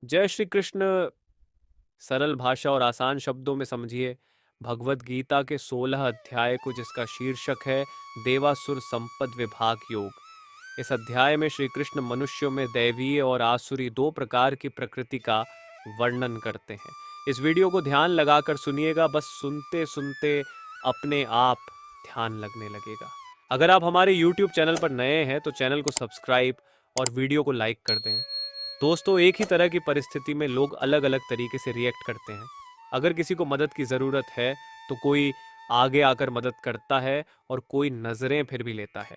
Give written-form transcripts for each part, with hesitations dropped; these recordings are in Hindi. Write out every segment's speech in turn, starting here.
जय श्री कृष्ण। सरल भाषा और आसान शब्दों में समझिए भगवत गीता के 16 अध्याय को, जिसका शीर्षक है देवासुर संपद विभाग योग। इस अध्याय में श्री कृष्ण मनुष्यों में दैवीय और आसुरी दो प्रकार की प्रकृति का वर्णन करते हैं। इस वीडियो को ध्यान लगाकर सुनिएगा, बस सुनते सुनते अपने आप ध्यान लगने लगेगा। अगर आप हमारे YouTube चैनल पर नए हैं तो चैनल को सब्सक्राइब और वीडियो को लाइक कर दें। दोस्तों, एक ही तरह की परिस्थिति में लोग अलग अलग तरीके से रिएक्ट करते हैं। अगर किसी को मदद की ज़रूरत है तो कोई आगे आकर मदद करता है और कोई नज़रें फिर भी लेता है।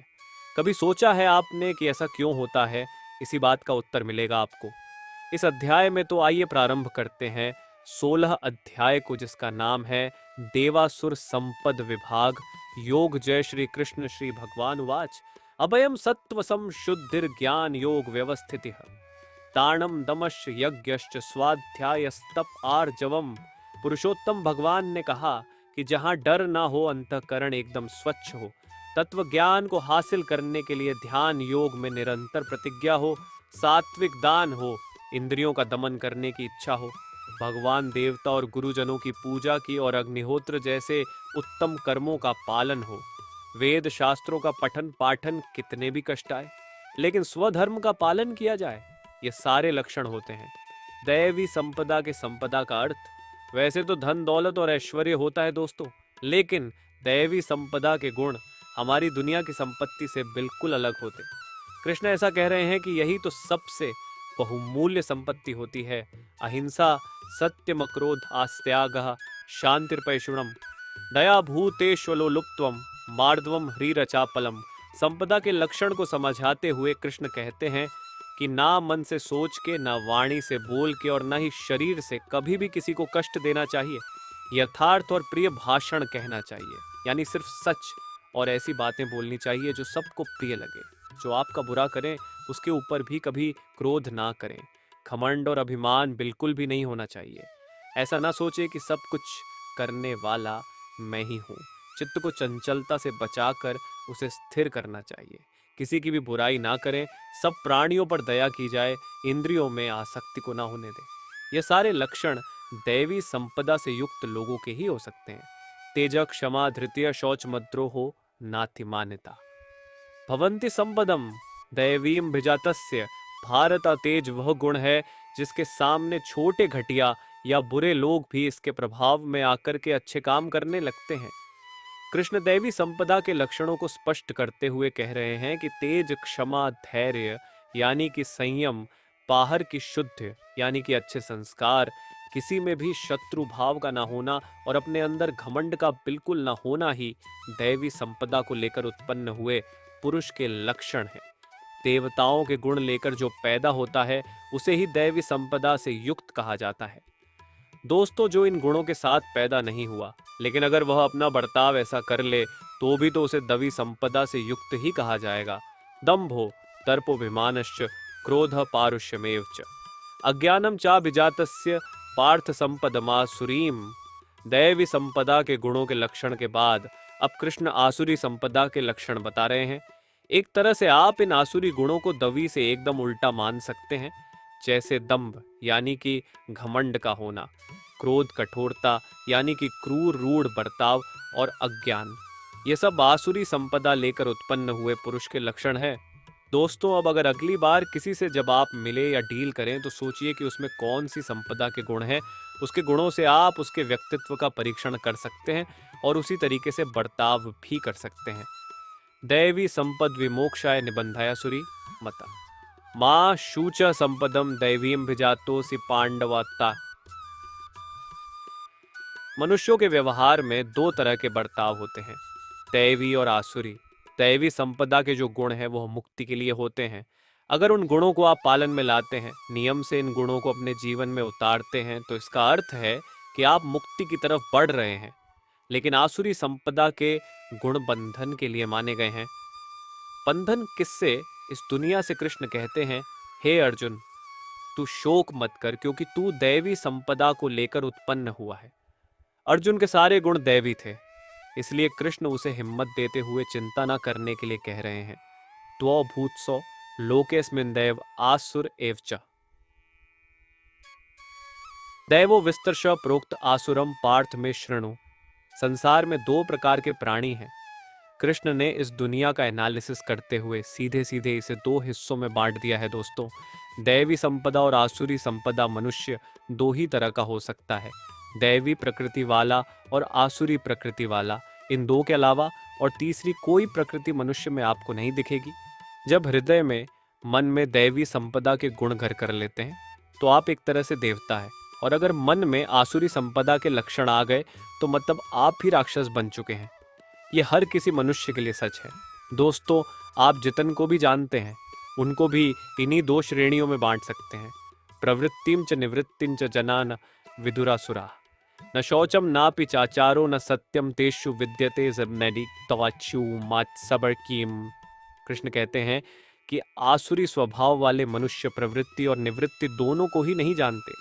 कभी सोचा है आपने कि ऐसा क्यों होता है? इसी बात का उत्तर मिलेगा आपको इस अध्याय में। तो आइए प्रारंभ करते हैं 16 अध्याय को, जिसका नाम है देवासुर संपद विभाग योग। जय श्री कृष्ण। श्री भगवान उवाच अभयम सत्व संशुद्धिर ज्ञान योग व्यवस्थिति ताणम दमश यज्ञश्च स्वाध्यायस्तप आर्जवम। पुरुषोत्तम भगवान ने कहा कि जहां डर ना हो, अंतःकरण एकदम स्वच्छ हो, तत्व ज्ञान को हासिल करने के लिए ध्यान योग में निरंतर प्रतिज्ञा हो, सात्विक दान हो, इंद्रियों का दमन करने की इच्छा हो, भगवान देवता और गुरुजनों की पूजा की और अग्निहोत्र जैसे उत्तम कर्मों का पालन हो, वेद शास्त्रों का पठन पाठन कितने भी कष्ट आए लेकिन स्वधर्म का पालन किया जाए, ये सारे लक्षण होते हैं दैवी संपदा के। संपदा का अर्थ वैसे तो धन दौलत और ऐश्वर्य होता है दोस्तों, लेकिन दैवी संपदा के गुण हमारी दुनिया की संपत्ति से बिल्कुल अलग होते। कृष्ण ऐसा कह रहे हैं कि यही तो सबसे बहुमूल्य संपत्ति होती है। अहिंसा, सत्यम, क्रोध, आस्त्यागः, शांतिर्पैशुणम, दया भूतेष्वलोलुप्त्वम, मार्दवम ह्रीरचापलम। संपदा के लक्षण को समझाते हुए कृष्ण कहते हैं कि ना मन से सोच के, ना वाणी से बोल के और ना ही शरीर से कभी भी किसी को कष्ट देना चाहिए। यथार्थ और प्रिय भाषण कहना चाहिए, यानी सिर्फ सच और ऐसी बातें बोलनी चाहिए जो सबको प्रिय लगे। जो आपका बुरा करें उसके ऊपर भी कभी क्रोध ना करें। घमंड और अभिमान बिल्कुल भी नहीं होना चाहिए। ऐसा ना सोचे कि सब कुछ करने वाला मैं ही हूँ। चित्त को चंचलता से बचाकर उसे स्थिर करना चाहिए। किसी की भी बुराई ना करें, सब प्राणियों पर दया की जाए, इंद्रियों में आसक्ति को ना होने दें। ये सारे लक्षण दैवी संपदा से युक्त लोगों के ही हो सकते हैं। तेज, क्षमा, धृतिय, शौच, मद्रोहो, नातिमान्यता। भवन्ति संपदम दैवीम भिजातस्य। भारत तेज वह गुण है जिसके सामने छोटे घटिया या बुरे लोग भी इसके प्रभाव में आकर के अच्छे काम करने लगते हैं। कृष्ण दैवी संपदा के लक्षणों को स्पष्ट करते हुए कह रहे हैं कि तेज, क्षमा, धैर्य यानी कि संयम, बाहर की शुद्ध यानी कि अच्छे संस्कार, किसी में भी शत्रु भाव का ना होना और अपने अंदर घमंड का बिल्कुल ना होना ही दैवी संपदा को लेकर उत्पन्न हुए पुरुष के लक्षण हैं। देवताओं के गुण लेकर जो पैदा होता है उसे ही दैवी संपदा से युक्त कहा जाता है। दोस्तों, जो इन गुणों के साथ पैदा नहीं हुआ, लेकिन अगर वह अपना बर्ताव ऐसा कर ले तो भी तो उसे दवी संपदा से युक्त ही कहा जाएगा। दंभो दर्पोभिमानश्च क्रोध पारुष्यमेव च अज्ञानम चाभिजातस्य पार्थ संपदमासुरीम। दैवी संपदा के गुणों के लक्षण के बाद अब कृष्ण आसुरी संपदा के लक्षण बता रहे हैं। एक तरह से आप इन आसुरी गुणों को दवी से एकदम उल्टा मान सकते हैं। जैसे दंभ यानी कि घमंड का होना, क्रोध कठोरता यानी कि क्रूर रूढ़ बर्ताव और अज्ञान, ये सब आसुरी संपदा लेकर उत्पन्न हुए पुरुष के लक्षण है। दोस्तों, अब अगर अगली बार किसी से जब आप मिले या डील करें तो सोचिए कि उसमें कौन सी संपदा के गुण हैं। उसके गुणों से आप उसके व्यक्तित्व का परीक्षण कर सकते हैं और उसी तरीके से बर्ताव भी कर सकते हैं। दैवी संपद विमोक्षाय निबंधायासुरी मता माँ शूच संपदम दैवीम भिजातोसि पांडवता। मनुष्यों के व्यवहार में दो तरह के बर्ताव होते हैं, दैवी और आसुरी। दैवी संपदा के जो गुण हैं वह मुक्ति के लिए होते हैं। अगर उन गुणों को आप पालन में लाते हैं, नियम से इन गुणों को अपने जीवन में उतारते हैं, तो इसका अर्थ है कि आप मुक्ति की तरफ बढ़ रहे हैं। लेकिन आसुरी संपदा के गुण बंधन के लिए माने गए हैं। बंधन किससे? इस दुनिया से। कृष्ण कहते हैं, हे अर्जुन, तू शोक मत कर, क्योंकि तू दैवी संपदा को लेकर उत्पन्न हुआ है। अर्जुन के सारे गुण दैवी थे, इसलिए कृष्ण उसे हिम्मत देते हुए चिंता न करने के लिए कह रहे हैं। त्वो भूत्सो लोकेस्मिन् दैव आसुर एव च। दैवो विस्तरश प्रोक्त आसुरम पार्थ में शृणु। संसार में दो प्रकार के प्राणी हैं। कृष्ण ने इस दुनिया का एनालिसिस करते हुए सीधे सीधे इसे दो हिस्सों में बांट दिया है दोस्तों। दैवी संपदा और आसुरी संपदा मनुष्य दो ही तरह का हो सकता है, दैवी प्रकृति वाला और आसुरी प्रकृति वाला। इन दो के अलावा और तीसरी कोई प्रकृति मनुष्य में आपको नहीं दिखेगी। जब हृदय में मन में दैवी संपदा के गुण घर कर लेते हैं तो आप एक तरह से देवता है, और अगर मन में आसुरी संपदा के लक्षण आ गए तो मतलब आप ही राक्षस बन चुके हैं। ये हर किसी मनुष्य के लिए सच है दोस्तों। आप जितन को भी जानते हैं उनको भी इन्हीं दो श्रेणियों में बांट सकते हैं, प्रवृत्तिम च निवृत्तिम च जनान विदुरासुरा। न शौचम नापि चाचारो न सत्यम तेषु विद्यते तवाच्यू मात्सबरकीम। कृष्ण कहते हैं कि आसुरी स्वभाव वाले मनुष्य प्रवृत्ति और निवृत्ति दोनों को ही नहीं जानते।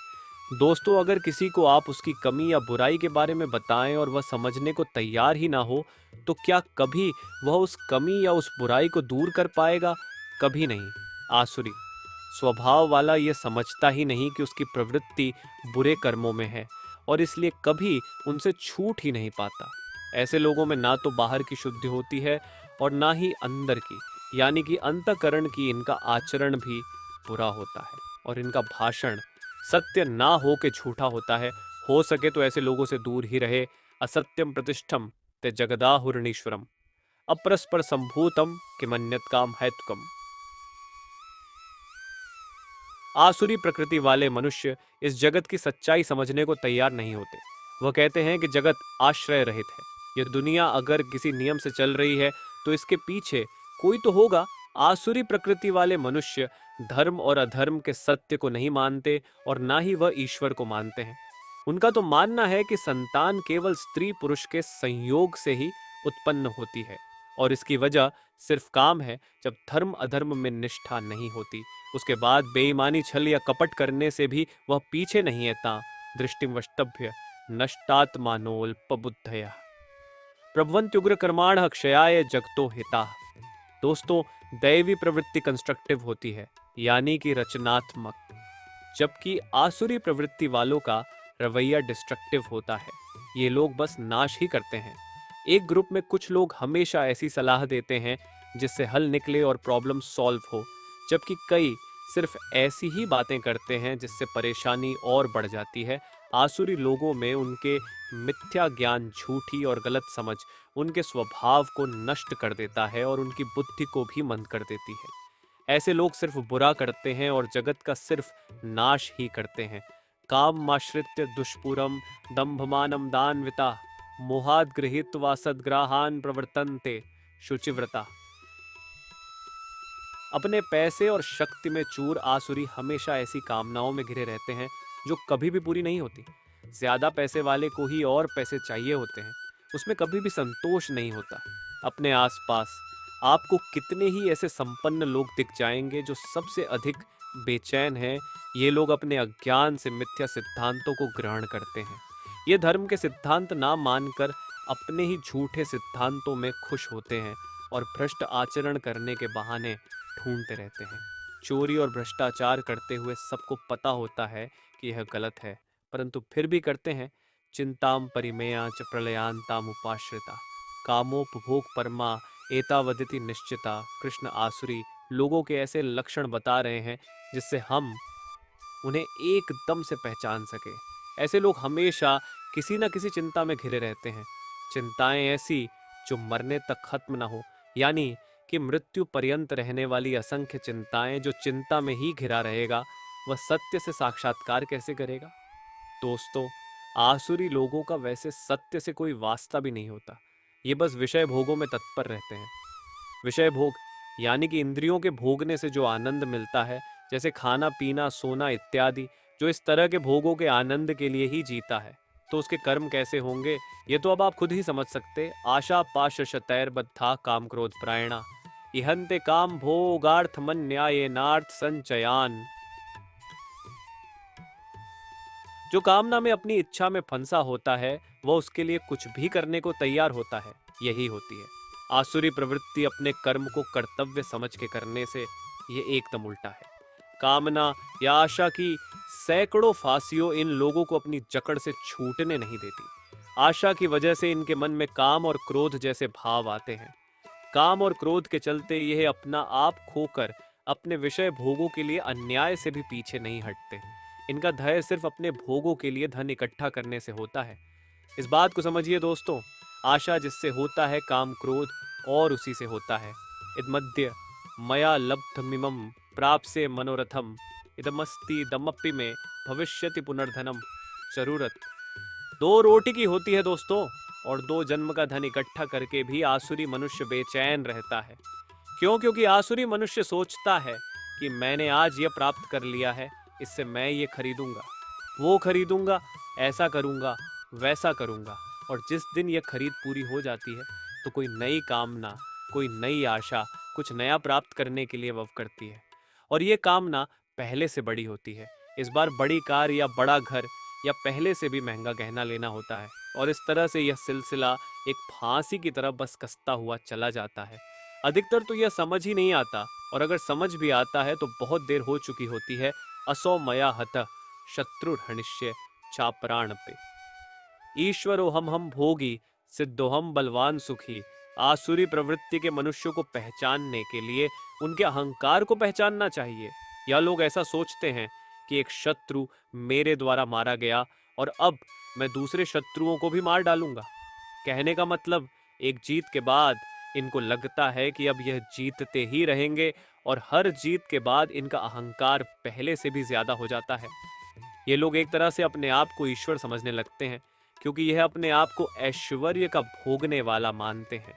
दोस्तों, अगर किसी को आप उसकी कमी या बुराई के बारे में बताएं और वह समझने को तैयार ही ना हो, तो क्या कभी वह उस कमी या उस बुराई को दूर कर पाएगा? कभी नहीं। आसुरी स्वभाव वाला यह समझता ही नहीं कि उसकी प्रवृत्ति बुरे कर्मों में है और इसलिए कभी उनसे छूट ही नहीं पाता। ऐसे लोगों में ना तो बाहर की शुद्धि होती है और ना ही अंदर की, यानी कि अंतःकरण की। इनका आचरण भी बुरा होता है और इनका भाषण सत्य ना हो के झूठा होता है। हो सके तो ऐसे लोगों से दूर ही रहे। असत्यम प्रतिष्ठम ते जगदाहुरणीश्वरम अपरस्पर संभूतम किमन्यत काम हैतुकम। आसुरी प्रकृति वाले मनुष्य इस जगत की सच्चाई समझने को तैयार नहीं होते। वह कहते हैं कि जगत आश्रय रहित है। यह दुनिया अगर किसी नियम से चल रही है तो इसके पीछे कोई तो होगा। आसुरी प्रकृति वाले मनुष्य धर्म और अधर्म के सत्य को नहीं मानते और ना ही वह ईश्वर को मानते हैं। उनका तो मानना है कि संतान केवल स्त्री पुरुष के संयोग से ही उत्पन्न होती है और इसकी वजह सिर्फ काम है। जब धर्म अधर्म में निष्ठा नहीं होती, उसके बाद बेईमानी छल या कपट करने से भी वह पीछे नहीं है। ता दृष्टिवष्टभ्य नष्टात्मानोल्पबुद्धया प्रभवन्त्युग्र कर्माण क्षयाय जगतो हिता। दोस्तों, दैवी प्रवृत्ति कंस्ट्रक्टिव होती है, यानी कि रचनात्मक, जबकि आसुरी प्रवृत्ति वालों का रवैया डिस्ट्रक्टिव होता है। ये लोग बस नाश ही करते हैं। एक ग्रुप में कुछ लोग हमेशा ऐसी सलाह देते हैं जिससे हल निकले और प्रॉब्लम सॉल्व हो, जबकि कई सिर्फ ऐसी ही बातें करते हैं जिससे परेशानी और बढ़ जाती है। आसुरी लोगों में उनके मिथ्या ज्ञान, झूठी और गलत समझ उनके स्वभाव को नष्ट कर देता है और उनकी बुद्धि को भी मंद कर देती है। ऐसे लोग सिर्फ बुरा करते हैं और जगत का सिर्फ नाश ही करते हैं। कामाश्रित्य दुष्पुरम दंभमानम दानविता मोहाद गृहीत्वा सद्ग्राहान प्रवर्तन्ते शुचिव्रता। अपने पैसे और शक्ति में चूर आसुरी हमेशा ऐसी कामनाओं में घिरे रहते हैं जो कभी भी पूरी नहीं होती। ज्यादा पैसे वाले को ही और पैसे चाहिए होते हैं, उसमें कभी भी संतोष नहीं होता। अपने आसपास आपको कितने ही ऐसे संपन्न लोग दिख जाएंगे जो सबसे अधिक बेचैन हैं। ये लोग अपने अज्ञान से मिथ्या सिद्धांतों को ग्रहण करते हैं। ये धर्म के सिद्धांत ना मानकर अपने ही झूठे सिद्धांतों में खुश होते हैं और भ्रष्ट आचरण करने के बहाने ढूंढते रहते हैं। चोरी और भ्रष्टाचार करते हुए सबको पता होता है कि यह गलत है, परंतु फिर भी करते हैं। चिंताम परिमेया च प्रलयांताम उपाश्रिता कामोपभोग परमा एतावदिति निश्चिता। कृष्ण आसुरी लोगों के ऐसे लक्षण बता रहे हैं जिससे हम उन्हें एकदम से पहचान सके। ऐसे लोग हमेशा किसी न किसी चिंता में घिरे रहते हैं। चिंताएं ऐसी जो मरने तक खत्म ना हो, यानी कि मृत्यु पर्यंत रहने वाली असंख्य चिंताएं। जो चिंता में ही घिरा रहेगा वह सत्य से साक्षात्कार कैसे करेगा? दोस्तों, आसुरी लोगों का वैसे सत्य से कोई वास्ता भी नहीं होता। ये बस विषय भोगों में तत्पर रहते हैं। विषय भोग यानी कि इंद्रियों के भोगने से जो आनंद मिलता है, जैसे खाना पीना सोना इत्यादि, जो इस तरह के भोगों के आनंद के लिए ही जीता है, तो उसके कर्म कैसे होंगे ये तो अब आप खुद ही समझ सकते। आशा पाश शतैर बद्धा काम क्रोध प्रायणा इहंते काम भोगार्थ मन न्यायेनार्थ संचयान। जो कामना में अपनी इच्छा में फंसा होता है वह उसके लिए कुछ भी करने को तैयार होता है। यही होती है आसुरी प्रवृत्ति। अपने कर्म को कर्तव्य समझ के करने से ये एकदम उल्टा है। कामना या आशा की सैकड़ों फांसियों इन लोगों को अपनी जकड़ से छूटने नहीं देती। आशा की वजह से इनके मन में काम और क्रोध जैसे भाव आते हैं। काम और क्रोध के चलते यह अपना आप खोकर अपने विषय भोगों के लिए अन्याय से भी पीछे नहीं हटते। इनका ध्येय सिर्फ अपने भोगों के लिए धन इकट्ठा करने से होता है। इस बात को समझिए दोस्तों, आशा जिससे होता है काम क्रोध और उसी से होता है। इदमद्य मया लब्धमिमं प्राप्से मनोरथम इदमस्ति दमप्पि में भविष्यति पुनर्धनम। जरूरत दो रोटी की होती है दोस्तों, और दो जन्म का धन इकट्ठा करके भी आसुरी मनुष्य बेचैन रहता है। क्यों? क्योंकि आसुरी मनुष्य सोचता है कि मैंने आज यह प्राप्त कर लिया है, इससे मैं ये खरीदूंगा, वो खरीदूंगा, ऐसा करूंगा, वैसा करूंगा। और जिस दिन यह खरीद पूरी हो जाती है तो कोई नई कामना, कोई नई आशा, कुछ नया प्राप्त करने के लिए वह करती है। और ये कामना पहले से बड़ी होती है। इस बार बड़ी कार या बड़ा घर या पहले से भी महंगा गहना लेना होता है। और इस तरह से यह सिलसिला एक फांसी की तरह बस कसता हुआ चला जाता है। अधिकतर तो यह समझ ही नहीं आता, और अगर समझ भी आता है तो बहुत देर हो चुकी होती है। असौ मया हतः शत्रु हनिष्य चापराण पे। ईश्वरो हम भोगी सिद्धो हम बलवान सुखी। आसुरी प्रवृत्ति के मनुष्यों को पहचानने के लिए उनके अहंकार को पहचानना चाहिए। यह लोग ऐसा सोचते हैं कि एक शत्रु मेरे द्वारा मारा गया और अब मैं दूसरे शत्रुओं को भी मार डालूंगा। कहने का मतलब, एक जीत के बाद इनको लगता है कि अब यह जीतते ही रहेंगे, और हर जीत के बाद इनका अहंकार पहले से भी ज्यादा हो जाता है। ये लोग एक तरह से अपने आप को ईश्वर समझने लगते हैं, क्योंकि यह अपने आप को ऐश्वर्य का भोगने वाला मानते हैं।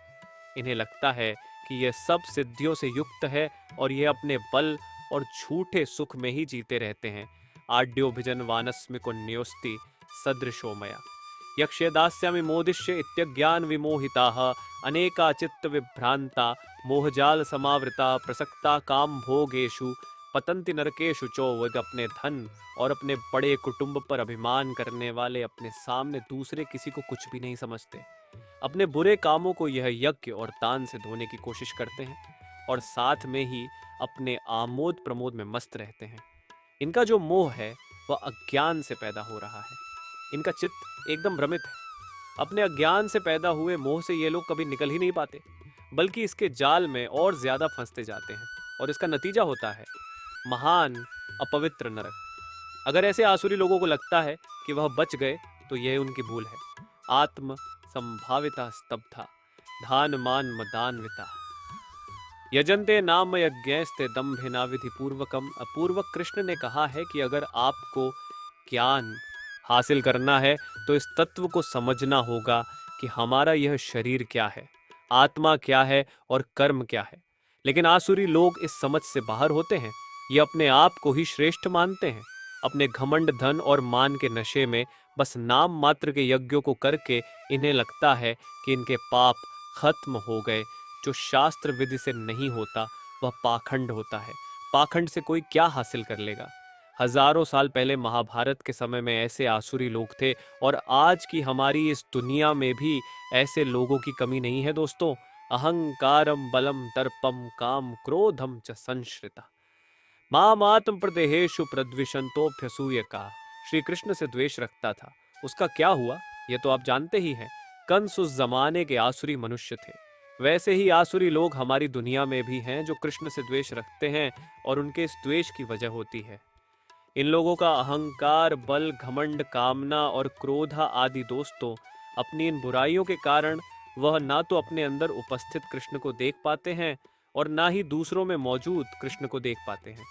इन्हें लगता है कि यह सब सिद्धियों से युक्त है और यह अपने बल और झूठे सुख में ही जीते रहते हैं। आड्योभिजन वानस्मिको न्योस्ति सदृशो मया यक्षे दास्यामि मोदिष्य इत्यज्ञान विमोहिताः अनेका चित्त विभ्रांता मोहजाल समावृता प्रसक्ता काम भोगेषु पतंति नरकेषु चो। वह अपने धन और अपने बड़े कुटुंब पर अभिमान करने वाले अपने सामने दूसरे किसी को कुछ भी नहीं समझते। अपने बुरे कामों को यह यज्ञ और दान से धोने की कोशिश करते हैं, और साथ में ही अपने आमोद प्रमोद में मस्त रहते हैं। इनका जो मोह है वह अज्ञान से पैदा हो रहा है। इनका चित्त एकदम भ्रमित है। अपने अज्ञान से पैदा हुए मोह से ये लोग कभी निकल ही नहीं पाते, बल्कि इसके जाल में और ज्यादा फंसते जाते हैं। और इसका नतीजा होता है महान अपवित्र नरक। अगर ऐसे आसुरी लोगों को लगता है कि वह बच गए तो यह उनकी भूल है। आत्म संभाविता स्तब्धा धान मान मदान्विता यजंते नाम यज्ञस्ते दम्भिना विधि पूर्वकम। अपूर्वक कृष्ण ने कहा है कि अगर आपको ज्ञान हासिल करना है तो इस तत्व को समझना होगा कि हमारा यह शरीर क्या है, आत्मा क्या है और कर्म क्या है। लेकिन आसुरी लोग इस समझ से बाहर होते हैं। ये अपने आप को ही श्रेष्ठ मानते हैं। अपने घमंड, धन और मान के नशे में बस नाम मात्र के यज्ञों को करके इन्हें लगता है कि इनके पाप खत्म हो गए। जो शास्त्र विधि से नहीं होता वह पाखंड होता है। पाखंड से कोई क्या हासिल कर लेगा? हजारों साल पहले महाभारत के समय में ऐसे आसुरी लोग थे, और आज की हमारी इस दुनिया में भी ऐसे लोगों की कमी नहीं है दोस्तों। अहंकारम बलम दर्पम काम क्रोधम च संश्रिता मामात्म प्रदेहेशु प्रद्विषंतोभ्यसूय का। श्री कृष्ण से द्वेष रखता था, उसका क्या हुआ यह तो आप जानते ही हैं। कंस उस जमाने के आसुरी मनुष्य थे। वैसे ही आसुरी लोग हमारी दुनिया में भी हैं जो कृष्ण से द्वेष रखते हैं, और उनके इस द्वेष की वजह होती है इन लोगों का अहंकार, बल, घमंड, कामना और क्रोधा आदि। दोस्तों, अपनी इन बुराइयों के कारण वह ना तो अपने अंदर उपस्थित कृष्ण को देख पाते हैं और ना ही दूसरों में मौजूद कृष्ण को देख पाते हैं।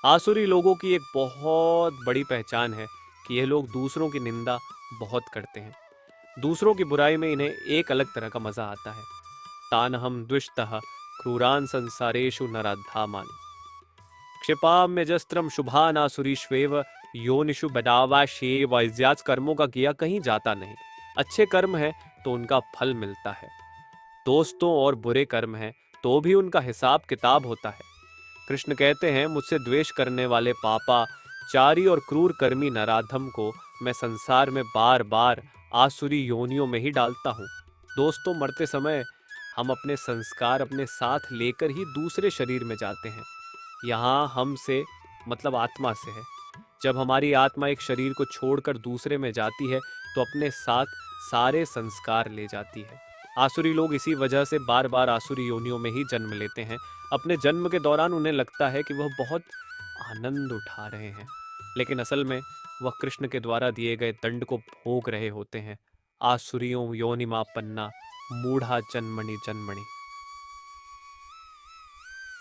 आसुरी लोगों की एक बहुत बड़ी पहचान है कि यह लोग दूसरों की निंदा बहुत करते हैं। दूसरों की बुराई में इन्हें एक अलग तरह का मजा आता है। तानहम द्विषतः क्रूरान संसारेषु नराधामानि क्षिपाम्यजस्त्रम शुभानासुरीष्वेव योनिषु बदावाशेव। इज्यात कर्मों का किया कहीं जाता नहीं। अच्छे कर्म है तो उनका फल मिलता है दोस्तों, और बुरे कर्म है तो भी उनका हिसाब किताब होता है। कृष्ण कहते हैं, मुझसे द्वेष करने वाले पापा चारी और क्रूर कर्मी नराधम को मैं संसार में बार बार आसुरी योनियों में ही डालता हूँ। दोस्तों, मरते समय हम अपने संस्कार अपने साथ लेकर ही दूसरे शरीर में जाते हैं। यहाँ हम से मतलब आत्मा से है। जब हमारी आत्मा एक शरीर को छोड़कर दूसरे में जाती है तो अपने साथ सारे संस्कार ले जाती है। आसुरी लोग इसी वजह से बार बार आसुरी योनियों में ही जन्म लेते हैं। अपने जन्म के दौरान उन्हें लगता है कि वह बहुत आनंद उठा रहे हैं, लेकिन असल में वह कृष्ण के द्वारा दिए गए दंड को भोग रहे होते हैं। आसुरियों योनिमा पन्ना मूढ़ा जन्मणि जन्मणि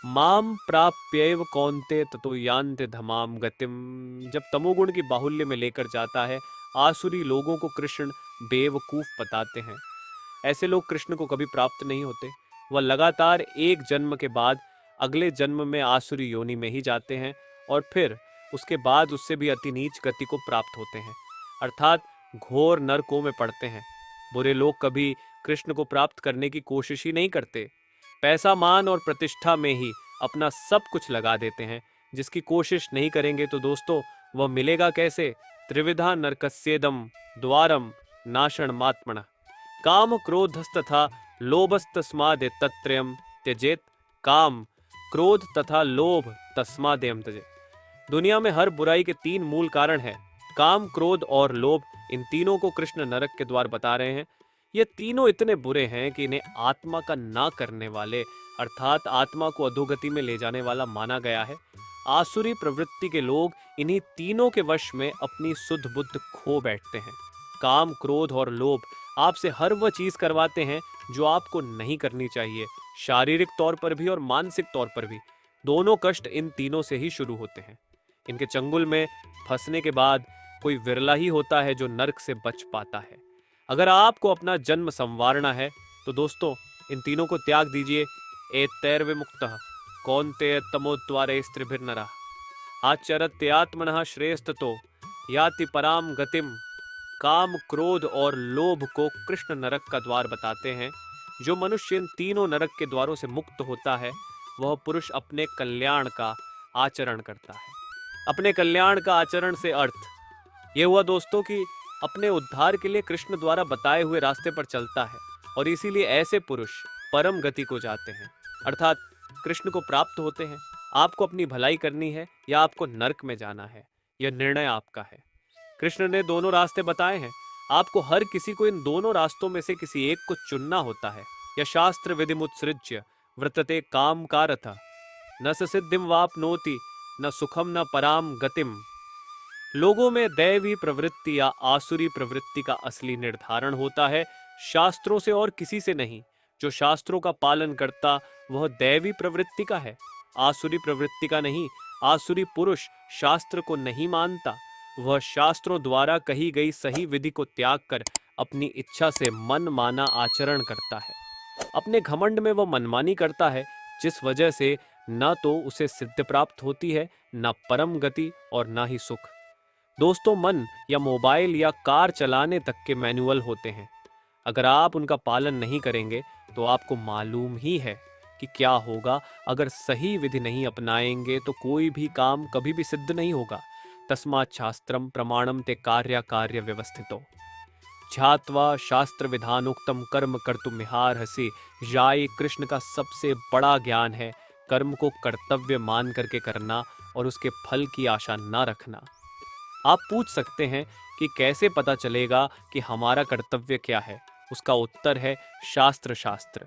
माम प्राप्यैव कौन्ते ततो यान्ते धमाम गतिम। जब तमोगुण की बाहुल्य में लेकर जाता है, आसुरी लोगों को कृष्ण बेवकूफ बताते हैं। ऐसे लोग कृष्ण को कभी प्राप्त नहीं होते। वह लगातार एक जन्म के बाद अगले जन्म में आसुरी योनि में ही जाते हैं और फिर उसके बाद उससे भी अति नीच गति को प्राप्त होते हैं, अर्थात घोर नरकों में पड़ते हैं। बुरे लोग कभी कृष्ण को प्राप्त करने की कोशिश ही नहीं करते। पैसा, मान और प्रतिष्ठा में ही अपना सब कुछ लगा देते हैं। जिसकी कोशिश नहीं करेंगे तो दोस्तों वह मिलेगा कैसे? त्रिविधा नरकस्येदम द्वारम नाशण मात्मन काम क्रोधस्तथा लोभस्तस्मादे तत्रयम त्यजेत। काम, क्रोध तथा लोभ तस्मादेयम त्यजेत। दुनिया में हर बुराई के 3 मूल कारण हैं, काम, क्रोध और लोभ। इन तीनों को कृष्ण नरक के द्वार बता रहे हैं। ये तीनों इतने बुरे हैं कि इन्हें आत्मा का ना करने वाले, अर्थात आत्मा को अधोगति में ले जाने वाला माना गया है। आसुरी प्रवृत्ति के लोग इन्हीं तीनों के वश में अपनी सुध बुद्ध खो बैठते हैं। काम, क्रोध और लोभ आपसे हर वह चीज करवाते हैं जो आपको नहीं करनी चाहिए, शारीरिक तौर पर भी और मानसिक तौर पर भी। दोनों कष्ट इन तीनों से ही शुरू होते हैं। इनके चंगुल में फंसने के बाद कोई विरला ही होता है जो नरक से बच पाता है। अगर आपको अपना जन्म संवारना है तो दोस्तों इन तीनों को त्याग दीजिए। एतैर्विमुक्तः कौन्तेय तमोद्वारे स्त्रिभिर्नरः आचरत्यात्मनः श्रेयस्ततो याति पराम गतिम। काम, क्रोध और लोभ को कृष्ण नरक का द्वार बताते हैं। जो मनुष्य इन तीनों नरक के द्वारों से मुक्त होता है वह पुरुष अपने कल्याण का आचरण करता है। अपने कल्याण का आचरण से अर्थ यह हुआ दोस्तों कि अपने उद्धार के लिए कृष्ण द्वारा बताए हुए रास्ते पर चलता है और इसीलिए ऐसे पुरुष परम गति को जाते हैं, अर्थात कृष्ण को प्राप्त होते हैं। आपको अपनी भलाई करनी है या आपको नरक में जाना है, यह निर्णय आपका है। कृष्ण ने दोनों रास्ते बताए हैं। आपको हर किसी को इन दोनों रास्तों में से किसी एक को चुनना होता है। यह शास्त्र विधिमुत्सृज्य वर्तते काम कारथ न स सिद्धिम वापनोति न सुखम न पराम गतिम। लोगों में दैवी प्रवृत्ति या आसुरी प्रवृत्ति का असली निर्धारण होता है शास्त्रों से और किसी से नहीं। जो शास्त्रों का पालन करता वह दैवी प्रवृत्ति का है, आसुरी प्रवृत्ति का नहीं। आसुरी पुरुष शास्त्र को नहीं मानता, वह शास्त्रों द्वारा कही गई सही विधि को त्याग कर अपनी इच्छा से मन माना आचरण करता है। अपने घमंड में वह मनमानी करता है, जिस वजह से न तो उसे सिद्ध प्राप्त होती है, न परम गति और न ही सुख। दोस्तों मन या मोबाइल या कार चलाने तक के मैनुअल होते हैं। अगर आप उनका पालन नहीं करेंगे तो आपको मालूम ही है कि क्या होगा। अगर सही विधि नहीं अपनाएंगे तो कोई भी काम कभी भी सिद्ध नहीं होगा। तस्मात् शास्त्रम प्रमाणम ते कार्य कार्य व्यवस्थितो ध्यात्वा शास्त्र विधानोक्तम कर्म कर्तुमिहार्हसि। याय कृष्ण का सबसे बड़ा ज्ञान है कर्म को कर्तव्य मान करके करना और उसके फल की आशा ना रखना। आप पूछ सकते हैं कि कैसे पता चलेगा कि हमारा कर्तव्य क्या है? उसका उत्तर है शास्त्र। शास्त्र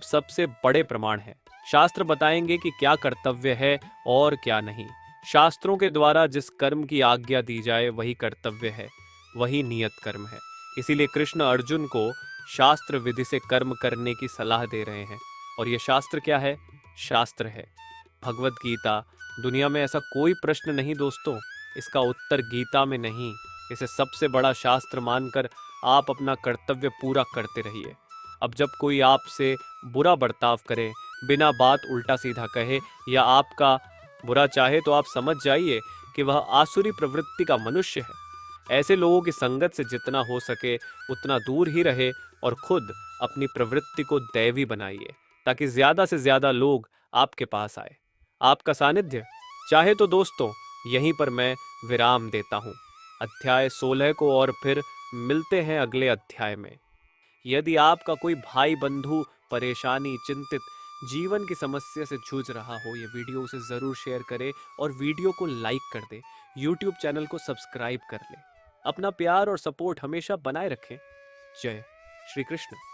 सबसे बड़े प्रमाण है। शास्त्र बताएंगे कि क्या कर्तव्य है और क्या नहीं। शास्त्रों के द्वारा जिस कर्म की आज्ञा दी जाए वही कर्तव्य है, वही नियत कर्म है। इसीलिए कृष्ण अर्जुन को शास्त्र विधि से कर्म करने की सलाह दे रहे हैं। और ये शास्त्र क्या है? शास्त्र है भगवत गीता। दुनिया में ऐसा कोई प्रश्न नहीं दोस्तों, इसका उत्तर गीता में नहीं। इसे सबसे बड़ा शास्त्र मानकर आप अपना कर्तव्य पूरा करते रहिए। अब जब कोई आपसे बुरा बर्ताव करे, बिना बात उल्टा सीधा कहे या आपका बुरा चाहे तो आप समझ जाइए कि वह आसुरी प्रवृत्ति का मनुष्य है। ऐसे लोगों की संगत से जितना हो सके उतना दूर ही रहे और खुद अपनी प्रवृत्ति को दैवी बनाइए ताकि ज्यादा से ज्यादा लोग आपके पास आए, आपका सानिध्य चाहे। तो दोस्तों यहीं पर मैं विराम देता हूँ अध्याय 16 को और फिर मिलते हैं अगले अध्याय में। यदि आपका कोई भाई बंधु परेशानी, चिंतित, जीवन की समस्या से जूझ रहा हो, ये वीडियो उसे ज़रूर शेयर करें और वीडियो को लाइक कर दे, यूट्यूब चैनल को सब्सक्राइब कर लें। अपना प्यार और सपोर्ट हमेशा बनाए रखें। जय श्री कृष्ण।